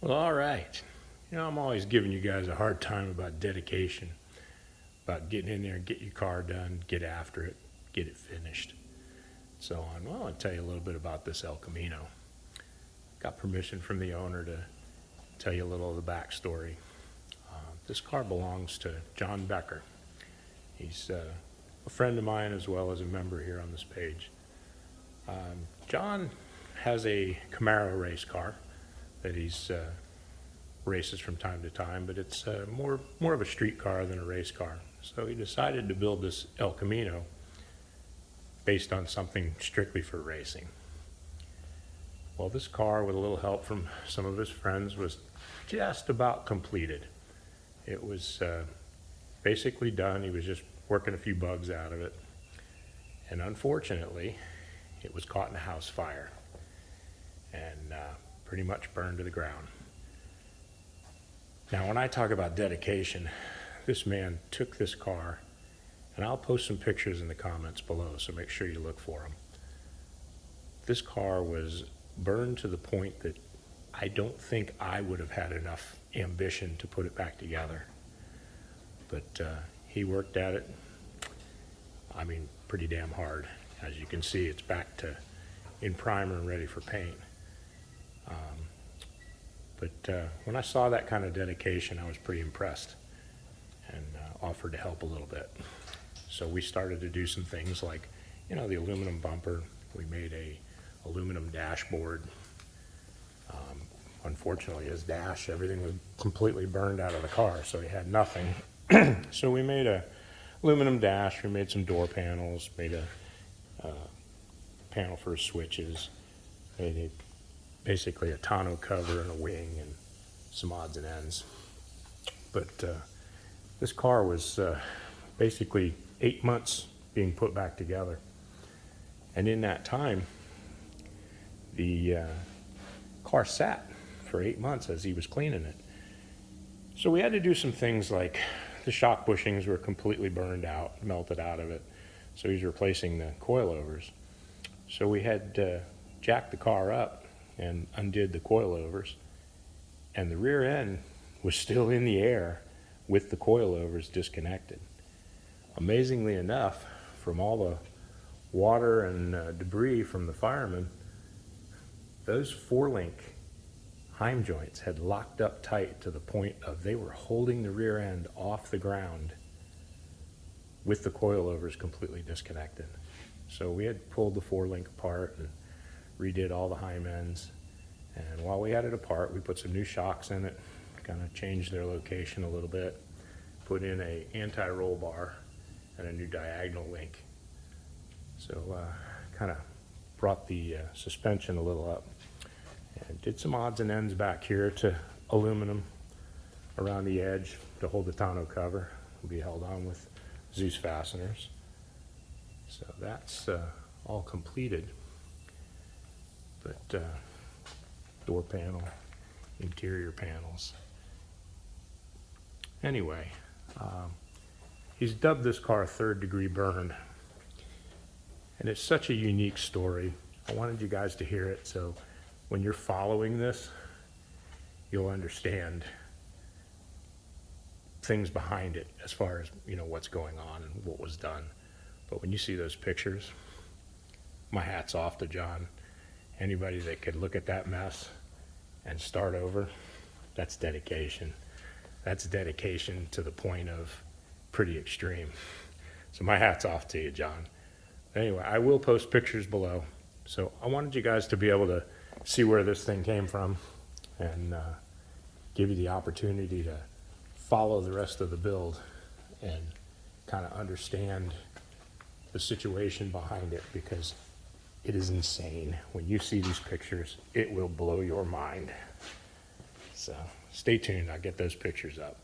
Well, all right. I'm always giving you guys a hard time about dedication, about getting in there and get your car done, get after it, get it finished, so on. Well, I'll tell you a little bit about this El Camino. Got permission from the owner to tell you a little of the backstory. This car belongs to John Becker. He's a friend of mine as well as a member here on this page. John has a Camaro race car that he's races from time to time, but it's more of a street car than a race car. So he decided to build this El Camino based on something strictly for racing. Well, this car, with a little help from some of his friends, was just about completed. It was basically done. He was just working a few bugs out of it. And unfortunately, it was caught in a house fire and pretty much burned to the ground. Now, when I talk about dedication, this man took this car, and I'll post some pictures in the comments below, so make sure you look for them. This car was burned to the point that I don't think I would have had enough ambition to put it back together. But he worked at it, pretty damn hard. As you can see, it's back to in primer and ready for paint. But when I saw that kind of dedication, I was pretty impressed and offered to help a little bit. So we started to do some things like, the aluminum bumper. We made a aluminum dashboard. Unfortunately, his dash, everything was completely burned out of the car, so he had nothing. So we made a aluminum dash. We made some door panels, made a panel for his switches, made basically a tonneau cover and a wing and some odds and ends. But this car was basically 8 months being put back together. And in that time, the car sat for 8 months as he was cleaning it. So we had to do some things like the shock bushings were completely burned out, melted out of it. So he's replacing the coilovers. So we had jacked the car up and undid the coilovers, and the rear end was still in the air with the coilovers disconnected. Amazingly enough, from all the water and debris from the firemen, those 4-link Heim joints had locked up tight to the point of they were holding the rear end off the ground with the coilovers completely disconnected. So we had pulled the 4-link apart and redid all the Heim ends. And while we had it apart, we put some new shocks in it, kind of changed their location a little bit, put in a anti-roll bar and a new diagonal link. So kind of brought the suspension a little up. And did some odds and ends back here to aluminum around the edge to hold the tonneau cover. It'll be held on with Zeus fasteners. So that's all completed. But door panel, interior panels. Anyway, he's dubbed this car Third Degree Burn. And it's such a unique story. I wanted you guys to hear it, so when you're following this, you'll understand things behind it as far as, what's going on and what was done. But when you see those pictures, my hat's off to John. Anybody that could look at that mess and start over, that's dedication. That's dedication to the point of pretty extreme. So my hat's off to you, John. Anyway, I will post pictures below. So I wanted you guys to be able to see where this thing came from and give you the opportunity to follow the rest of the build and kind of understand the situation behind it, because it is insane. When you see these pictures, it will blow your mind. So stay tuned. I'll get those pictures up.